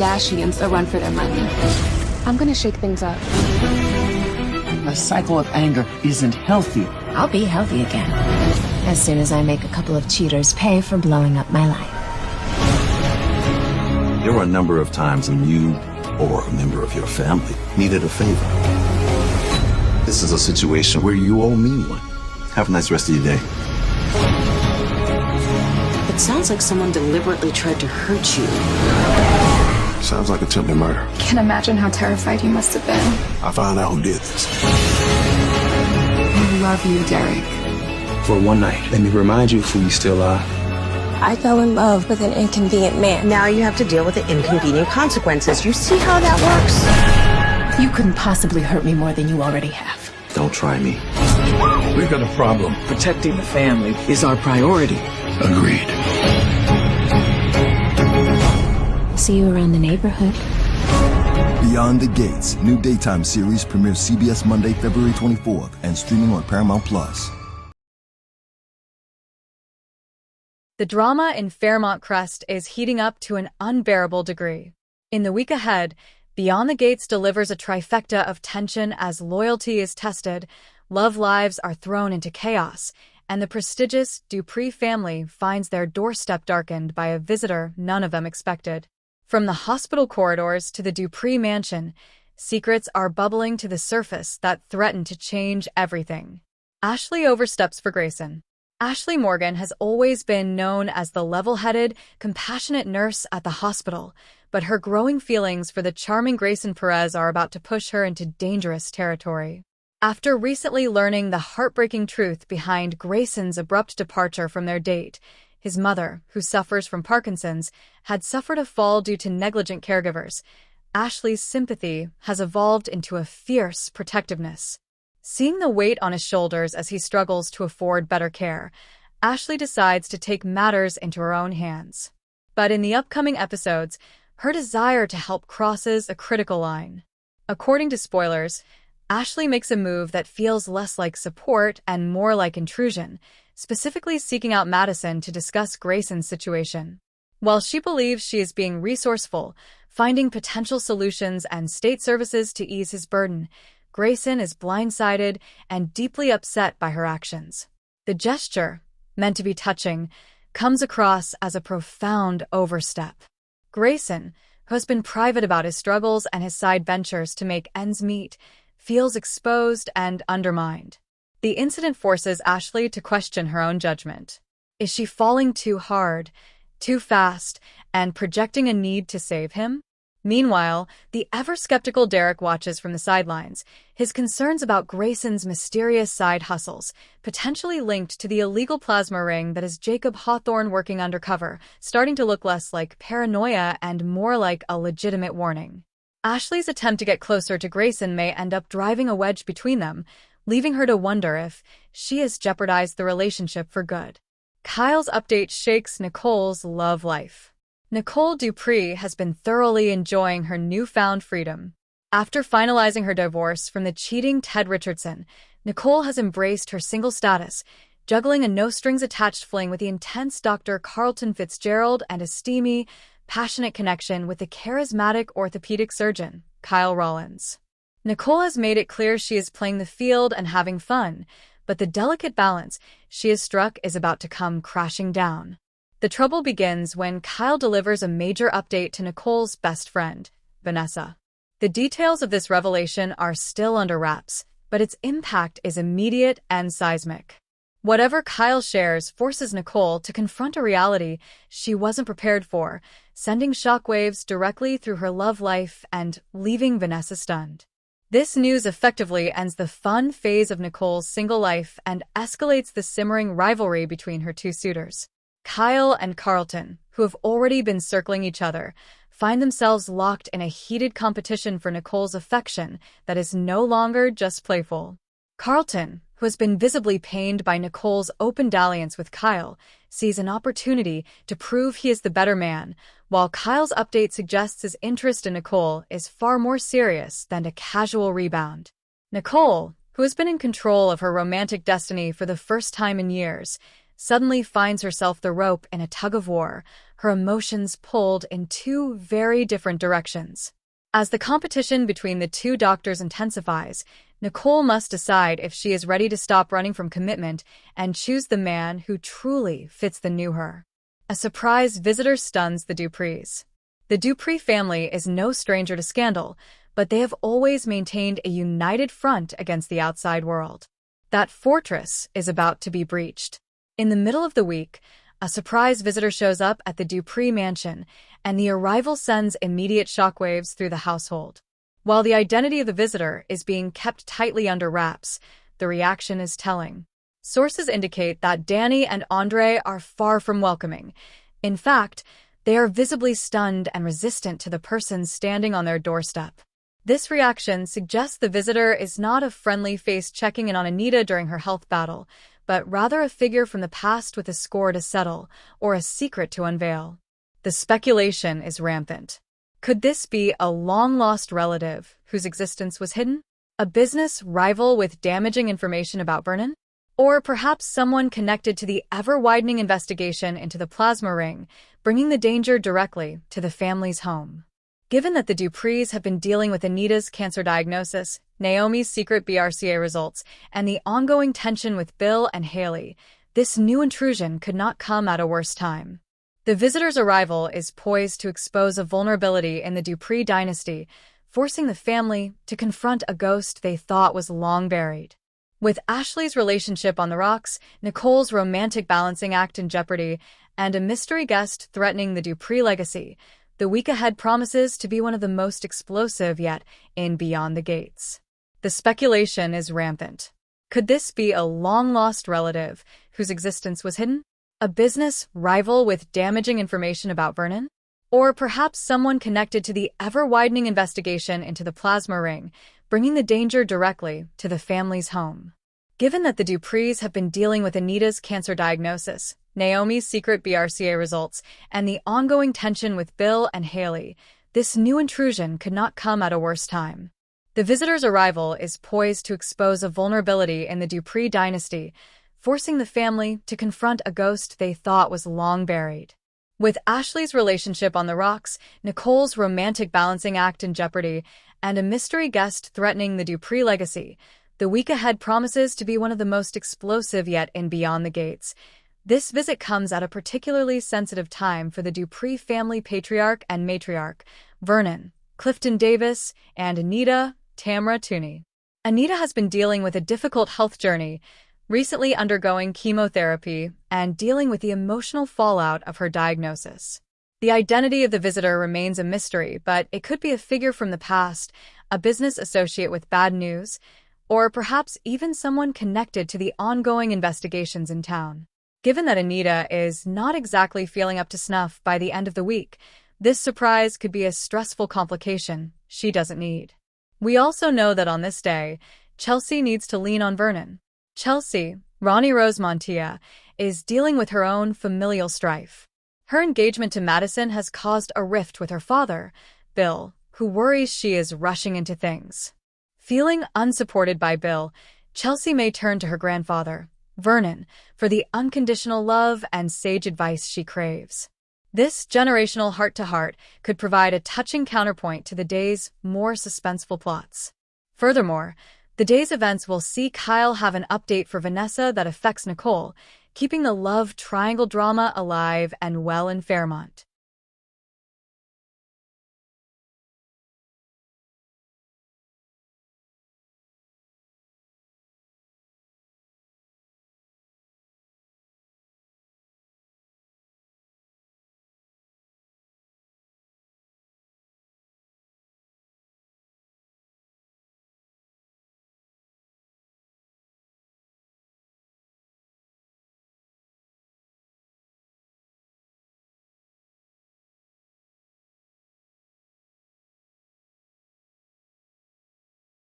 Kardashians a run for their money. I'm gonna shake things up. A cycle of anger isn't healthy. I'll be healthy again as soon as I make a couple of cheaters pay for blowing up my life. There were a number of times when you or a member of your family needed a favor. This is a situation where you owe me one. Have a nice rest of your day. It sounds like someone deliberately tried to hurt you. Sounds like attempted murder. Can't imagine how terrified you must have been. I found out who did this. I love you, Derek. For one night, let me remind you who you still are. I fell in love with an inconvenient man. Now you have to deal with the inconvenient consequences. You see how that works? You couldn't possibly hurt me more than you already have. Don't try me. We've got a problem. Protecting the family is our priority. Agreed. See you around the neighborhood. Beyond the Gates, new daytime series premieres CBS Monday, February 24th and streaming on Paramount+. The drama in Fairmont Crest is heating up to an unbearable degree. In the week ahead, Beyond the Gates delivers a trifecta of tension as loyalty is tested, love lives are thrown into chaos, and the prestigious Dupree family finds their doorstep darkened by a visitor none of them expected. From the hospital corridors to the Dupree mansion, secrets are bubbling to the surface that threaten to change everything. Ashley oversteps for Grayson. Ashley Morgan has always been known as the level-headed, compassionate nurse at the hospital, but her growing feelings for the charming Grayson Perez are about to push her into dangerous territory. After recently learning the heartbreaking truth behind Grayson's abrupt departure from their date, his mother, who suffers from Parkinson's, had suffered a fall due to negligent caregivers. Ashley's sympathy has evolved into a fierce protectiveness. Seeing the weight on his shoulders as he struggles to afford better care, Ashley decides to take matters into her own hands. But in the upcoming episodes, her desire to help crosses a critical line. According to spoilers, Ashley makes a move that feels less like support and more like intrusion, specifically seeking out Madison to discuss Grayson's situation. While she believes she is being resourceful, finding potential solutions and state services to ease his burden, Grayson is blindsided and deeply upset by her actions. The gesture, meant to be touching, comes across as a profound overstep. Grayson, who has been private about his struggles and his side ventures to make ends meet, feels exposed and undermined. The incident forces Ashley to question her own judgment. Is she falling too hard, too fast, and projecting a need to save him? Meanwhile, the ever-skeptical Derek watches from the sidelines, his concerns about Grayson's mysterious side hustles, potentially linked to the illegal plasma ring that is Jacob Hawthorne working undercover, starting to look less like paranoia and more like a legitimate warning. Ashley's attempt to get closer to Grayson may end up driving a wedge between them, leaving her to wonder if she has jeopardized the relationship for good. Kial's update shakes Nicole's love life. Nicole Dupree has been thoroughly enjoying her newfound freedom. After finalizing her divorce from the cheating Ted Richardson, Nicole has embraced her single status, juggling a no-strings-attached fling with the intense Dr. Carlton Fitzgerald and a steamy, passionate connection with the charismatic orthopedic surgeon, Kial Rollins. Nicole has made it clear she is playing the field and having fun, but the delicate balance she has struck is about to come crashing down. The trouble begins when Kial delivers a major update to Nicole's best friend, Vanessa. The details of this revelation are still under wraps, but its impact is immediate and seismic. Whatever Kial shares forces Nicole to confront a reality she wasn't prepared for, sending shockwaves directly through her love life and leaving Vanessa stunned. This news effectively ends the fun phase of Nicole's single life and escalates the simmering rivalry between her two suitors. Kial and Carlton, who have already been circling each other, find themselves locked in a heated competition for Nicole's affection that is no longer just playful. Carlton, who has been visibly pained by Nicole's open dalliance with Kial, sees an opportunity to prove he is the better man, while Kyle's update suggests his interest in Nicole is far more serious than a casual rebound. Nicole, who has been in control of her romantic destiny for the first time in years, suddenly finds herself the rope in a tug-of-war, her emotions pulled in two very different directions. As the competition between the two doctors intensifies, Nicole must decide if she is ready to stop running from commitment and choose the man who truly fits the new her. A surprise visitor stuns the Duprees. The Dupree family is no stranger to scandal, but they have always maintained a united front against the outside world. That fortress is about to be breached. In the middle of the week, a surprise visitor shows up at the Dupree mansion, and the arrival sends immediate shockwaves through the household. While the identity of the visitor is being kept tightly under wraps, the reaction is telling. Sources indicate that Danny and Andre are far from welcoming. In fact, they are visibly stunned and resistant to the person standing on their doorstep. This reaction suggests the visitor is not a friendly face checking in on Anita during her health battle, but rather a figure from the past with a score to settle or a secret to unveil. The speculation is rampant. Could this be a long-lost relative whose existence was hidden? A business rival with damaging information about Vernon? Or perhaps someone connected to the ever-widening investigation into the plasma ring, bringing the danger directly to the family's home? Given that the Duprees have been dealing with Anita's cancer diagnosis, Naomi's secret BRCA results, and the ongoing tension with Bill and Haley, this new intrusion could not come at a worse time. The visitor's arrival is poised to expose a vulnerability in the Dupree dynasty, forcing the family to confront a ghost they thought was long buried. With Ashley's relationship on the rocks, Nicole's romantic balancing act in jeopardy, and a mystery guest threatening the Dupree legacy, the week ahead promises to be one of the most explosive yet in Beyond the Gates. The speculation is rampant. Could this be a long-lost relative whose existence was hidden? A business rival with damaging information about Vernon? Or perhaps someone connected to the ever-widening investigation into the plasma ring, bringing the danger directly to the family's home? Given that the Duprees have been dealing with Anita's cancer diagnosis, Naomi's secret BRCA results, and the ongoing tension with Bill and Haley, this new intrusion could not come at a worse time. The visitor's arrival is poised to expose a vulnerability in the Dupree dynasty, forcing the family to confront a ghost they thought was long buried. With Ashley's relationship on the rocks, Nicole's romantic balancing act in jeopardy, and a mystery guest threatening the Dupree legacy, the week ahead promises to be one of the most explosive yet in Beyond the Gates. This visit comes at a particularly sensitive time for the Dupree family patriarch and matriarch, Vernon, Clifton Davis, and Anita, Tamara Tunie. Anita has been dealing with a difficult health journey, recently undergoing chemotherapy and dealing with the emotional fallout of her diagnosis. The identity of the visitor remains a mystery, but it could be a figure from the past, a business associate with bad news, or perhaps even someone connected to the ongoing investigations in town. Given that Anita is not exactly feeling up to snuff by the end of the week, this surprise could be a stressful complication she doesn't need. We also know that on this day, Chelsea needs to lean on Vernon. Chelsea, Ronnie Rose Montia, is dealing with her own familial strife. Her engagement to Madison has caused a rift with her father, Bill, who worries she is rushing into things. Feeling unsupported by Bill, Chelsea may turn to her grandfather, Vernon, for the unconditional love and sage advice she craves. This generational heart-to-heart could provide a touching counterpoint to the day's more suspenseful plots. Furthermore, the day's events will see Kial have an update for Vanessa that affects Nicole, keeping the love triangle drama alive and well in Fairmont.